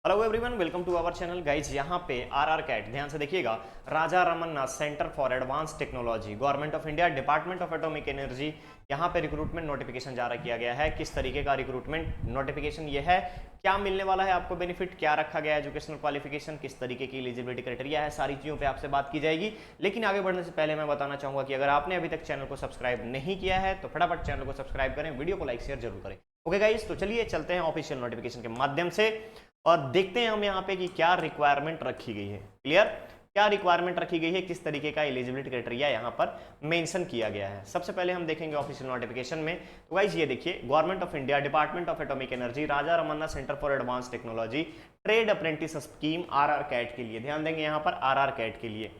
Hello everyone, welcome to our channel guys. यहाँ पे R CAT ध्यान से देखिएगा। Raja Ramanna centre for advance technology, government of India, department of atomic energy, यहाँ पे रिक्रूटमेंट नोटिफिकेशन जारी किया गया है। किस तरीके का रिक्रूटमेंट नोटिफिकेशन ये है, क्या मिलने वाला है आपको बेनिफिट, क्या रखा गया है एजुकेशनल क्वालिफिकेशन, किस तरीके की एलिजिबिलिटी क्राइटेरिया है, सारी चीज़ों पे आपसे बात की जाएगी। लेकिन आगे बढ़ने से पहले मैं बताना चाहूँगा कि अगर आपने अभी तक चैनल को सब्सक्राइब नहीं किया है तो फटाफट चैनल को सब्सक्राइब करें, वीडियो को लाइक शेयर जरूर करें। ओके गाइज, तो चलिए चलते हैं ऑफिशियल नोटिफिकेशन के माध्यम से और देखते हैं हम यहाँ पे कि क्या रिक्वायरमेंट रखी गई है। क्लियर, क्या रिक्वायरमेंट रखी गई है, किस तरीके का एलिजिबिलिटी क्राइटेरिया यहाँ पर मेंशन किया गया है। सबसे पहले हम देखेंगे ऑफिशियल नोटिफिकेशन में। तो गाइस ये देखिए, government of India, department of atomic energy, Raja Ramanna centre for advance technology, trade apprentice scheme R cat के लिए। ध्यान देंगे यहाँ पर आर कैट के लिए।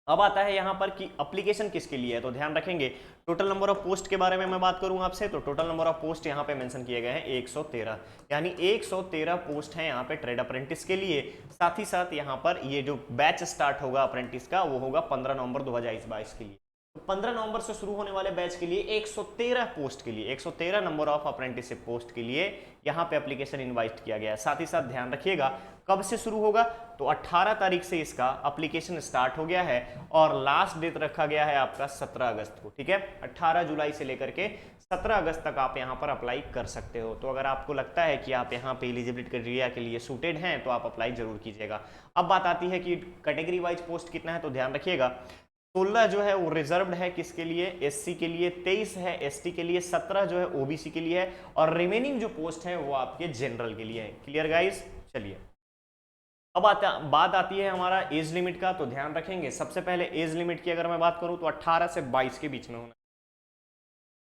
अब आता है यहाँ पर कि एप्लीकेशन किसके लिए है, तो ध्यान रखेंगे। टोटल नंबर ऑफ पोस्ट के बारे में मैं बात करूं आपसे, तो टोटल नंबर ऑफ पोस्ट यहाँ पे मेंशन किए गए हैं 113, यानी 113 पोस्ट हैं यहाँ पे ट्रेड अप्रेंटिस के लिए। साथ ही साथ यहाँ पर ये जो बैच स्टार्ट होगा अप्रेंटिस का वो होगा 15 नवंबर 2022 के लिए। तो 15 नवंबर से शुरू होने वाले बैच के लिए 113 पोस्ट के लिए, 113 नंबर ऑफ अप्रेंटिसशिप पोस्ट के लिए यहाँ पे एप्लीकेशन इनवाइट किया गया है। साथ ही साथ ध्यान रखिएगा कब से शुरू होगा, तो 18 तारीख से इसका एप्लीकेशन स्टार्ट हो गया है और लास्ट डेट रखा गया है आपका 17 अगस्त को। ठीक है, 18 जुलाई से लेकर के 17 अगस्त तक आप यहाँ पर अप्लाई कर सकते हो। तो अगर आपको लगता है कि आप यहाँ पे एलिजिबिलिटी क्राइटेरिया के लिए सूटेड हैं तो आप अप्लाई जरूर कीजिएगा। अब बात आती है कि कैटेगरी वाइज पोस्ट कितना है, तो ध्यान रखिएगा 16 जो है वो रिजर्व्ड है किसके लिए, एससी के लिए, 23 है एसटी के लिए, 17 जो है ओबीसी के लिए है और रिमेनिंग जो पोस्ट है वो आपके जनरल के लिए है। क्लियर गाइस, चलिए अब बात आती है हमारा एज लिमिट का। तो ध्यान रखेंगे सबसे पहले एज लिमिट की अगर मैं बात करूं तो 18 से 22 के बीच में होना,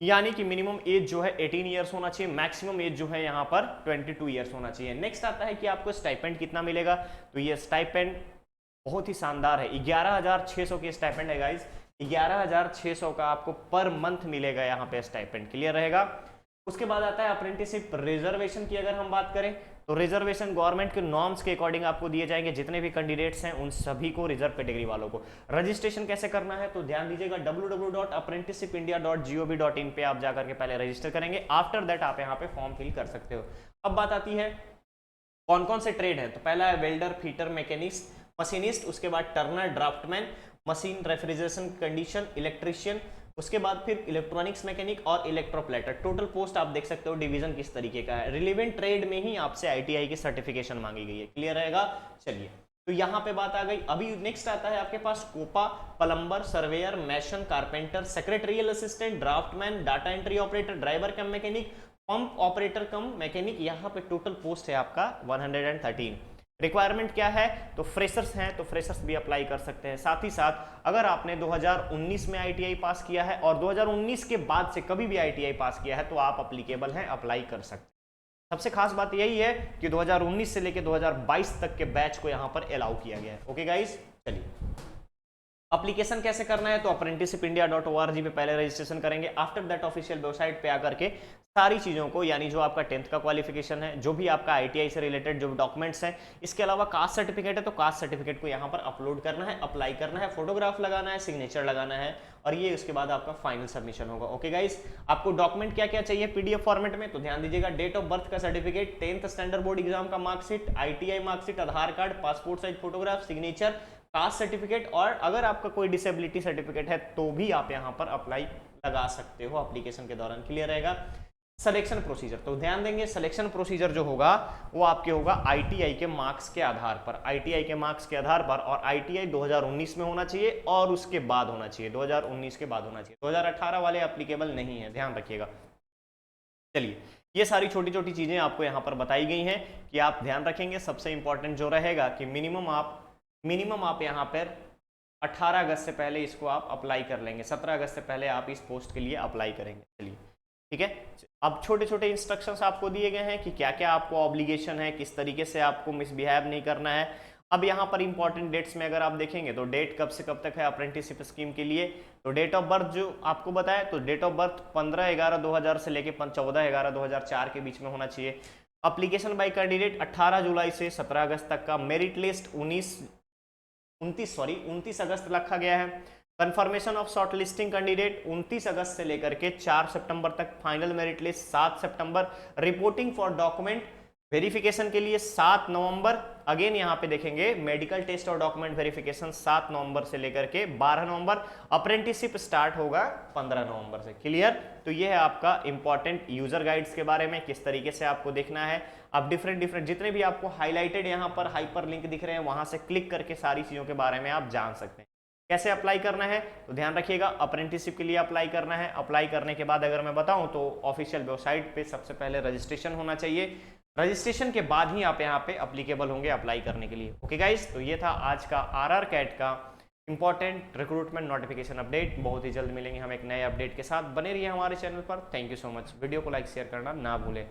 यानी कि मिनिमम एज जो है 18 ईयर्स होना चाहिए, मैक्सिमम एज जो है यहाँ पर 22 ईयर्स होना चाहिए। नेक्स्ट आता है कि आपको स्टाइपेंड कितना मिलेगा, तो ये स्टाइपेंड बहुत ही शानदार है, 11,600 की स्टाइपेंड है गाइस। 11,600 का आपको पर मंथ मिलेगा यहाँ पे स्टाइपेंड। क्लियर रहेगा। उसके बाद आता है अप्रेंटिसशिप रिजर्वेशन की अगर हम बात करें तो रिजर्वेशन गवर्नमेंट के नॉर्म्स के अकॉर्डिंग आपको दिए जाएंगे। जितने भी कैंडिडेट्स हैं उन सभी को, रिजर्व कैटेगरी वालों को रजिस्ट्रेशन कैसे करना है, तो ध्यान दीजिएगा www.apprenticeshipindia.gov.in पे आप जाकर के पहले रजिस्टर करेंगे। आफ्टर दैट आप यहाँ पे फॉर्म फिल कर सकते हो। अब बात आती है कौन कौन से ट्रेड है, तो पहला है वेल्डर, फीटर, मैकेनिस्ट, मशीनिस्ट, उसके बाद turner, draftman, machine refrigeration condition, electrician, उसके बाद फिर इलेक्ट्रॉनिक्स मैकेनिक और इलेक्ट्रोप्लेटर। टोटल पोस्ट आप देख सकते हो डिवीजन किस तरीके का है। रिलेवेंट ट्रेड में ही आपसे आईटीआई की सर्टिफिकेशन मांगी गई है। क्लियर रहेगा। चलिए, तो यहाँ पे बात आ गई। अभी नेक्स्ट आता है आपके पास COPA, plumber, surveyor, mason, carpenter, secretarial assistant, draftsman, data entry operator, driver cum mechanic, pump operator cum mechanic. यहाँ पे टोटल पोस्ट है आपका 113। रिक्वायरमेंट क्या है, तो फ्रेशर्स हैं तो फ्रेशर्स भी अप्लाई कर सकते हैं। साथ ही साथ अगर आपने 2019 में आईटीआई पास किया है और 2019 के बाद से कभी भी आईटीआई पास किया है तो आप अप्लीकेबल हैं, अप्लाई कर सकते हैं। सबसे खास बात यही है कि 2019 से लेकर 2022 तक के बैच को यहां पर अलाउ किया गया है। ओके गाइस, चलिए एप्लीकेशन कैसे करना है, तो apprenticeshipindia.org पे पहले रजिस्ट्रेशन करेंगे। आफ्टर दैट ऑफिशियल वेबसाइट पे आकर के सारी चीज़ों को, यानी जो आपका 10th का क्वालिफिकेशन है, जो भी आपका आईटीआई से रिलेटेड जो डॉक्यूमेंट्स हैं, इसके अलावा कास्ट सर्टिफिकेट है तो कास्ट सर्टिफिकेट को यहाँ पर अपलोड करना है, अप्लाई करना है, फोटोग्राफ लगाना है, सिग्नेचर लगाना है और ये उसके बाद आपका फाइनल सबमिशन होगा। ओके गाइस, आपको डॉक्यूमेंट क्या क्या चाहिए पीडीएफ फॉर्मेट में, तो ध्यान दीजिएगा डेट ऑफ बर्थ का certificate, 10th standard board exam का marksheet, ITI marksheet, Aadhaar card, passport size photograph, signature, caste certificate और अगर आपका कोई डिसेबिलिटी सर्टिफिकेट है तो भी आप यहाँ पर अप्लाई लगा सकते हो एप्लीकेशन के दौरान। क्लियर रहेगा। सिलेक्शन प्रोसीजर, तो ध्यान देंगे सिलेक्शन प्रोसीजर जो होगा वो आपके होगा आईटीआई के मार्क्स के आधार पर, आईटीआई के मार्क्स के आधार पर, और आईटीआई 2019 में होना चाहिए और उसके बाद होना चाहिए, 2019 के बाद होना चाहिए। 2018 वाले एप्लीकेबल नहीं है, ध्यान रखिएगा। चलिए, ये सारी छोटी छोटी चीजें आपको यहाँ पर बताई गई हैं कि आप ध्यान रखेंगे। सबसे इंपॉर्टेंट जो रहेगा कि मिनिमम आप यहाँ पर 18 अगस्त से पहले इसको आप अप्लाई कर लेंगे, 17 अगस्त से पहले आप इस पोस्ट के लिए अप्लाई करेंगे। चलिए ठीक है। अब छोटे छोटे इंस्ट्रक्शंस आपको दिए गए हैं कि क्या क्या आपको ऑब्लिगेशन है, किस तरीके से आपको मिसबिहेव नहीं करना है। अब यहाँ पर इंपॉर्टेंट डेट्स में अगर आप देखेंगे तो डेट कब से कब तक है अप्रेंटिसशिप स्कीम के लिए, तो डेट ऑफ बर्थ जो आपको बताया, तो डेट ऑफ बर्थ 15/11/2000 से लेके 14/11/2004 के बीच में होना चाहिए। अप्लीकेशन बाय कैंडिडेट 18 जुलाई से 17 अगस्त तक का। मेरिट लिस्ट 29 अगस्त रखा गया है। Confirmation of short listing candidate 29 अगस्त से लेकर के 4 सितंबर तक। Final merit list 7 September. Reporting for document verification के लिए 7 नवंबर, अगेन यहाँ पे देखेंगे मेडिकल टेस्ट और डॉक्यूमेंट वेरिफिकेशन 7 नवंबर से लेकर के 12 नवंबर, अप्रेंटिसशिप स्टार्ट होगा 15 नवंबर से। क्लियर? तो ये है आपका इंपॉर्टेंट यूजर गाइड्स के बारे में, किस तरीके से आपको देखना है। आप डिफरेंट जितने भी आपको हाईलाइटेड यहाँ पर हाइपर लिंक दिख रहे हैं वहां से क्लिक करके सारी चीजों के बारे में आप जान सकते हैं। कैसे अप्लाई करना है तो ध्यान रखिएगा, अप्रेंटिसशिप के लिए अप्लाई करना है। अप्लाई करने के बाद अगर मैं बताऊं तो ऑफिशियल वेबसाइट पे सबसे पहले रजिस्ट्रेशन होना चाहिए, रजिस्ट्रेशन के बाद ही आप यहाँ पे अप्लीकेबल होंगे अप्लाई करने के लिए। ओके गाइस, तो ये था आज का आरआर कैट का इंपॉर्टेंट रिक्रूटमेंट नोटिफिकेशन अपडेट। बहुत ही जल्द मिलेंगे हम एक नए अपडेट के साथ, बने रहिए हमारे चैनल पर। Thank you so much. Video को लाइक शेयर करना ना भूलें।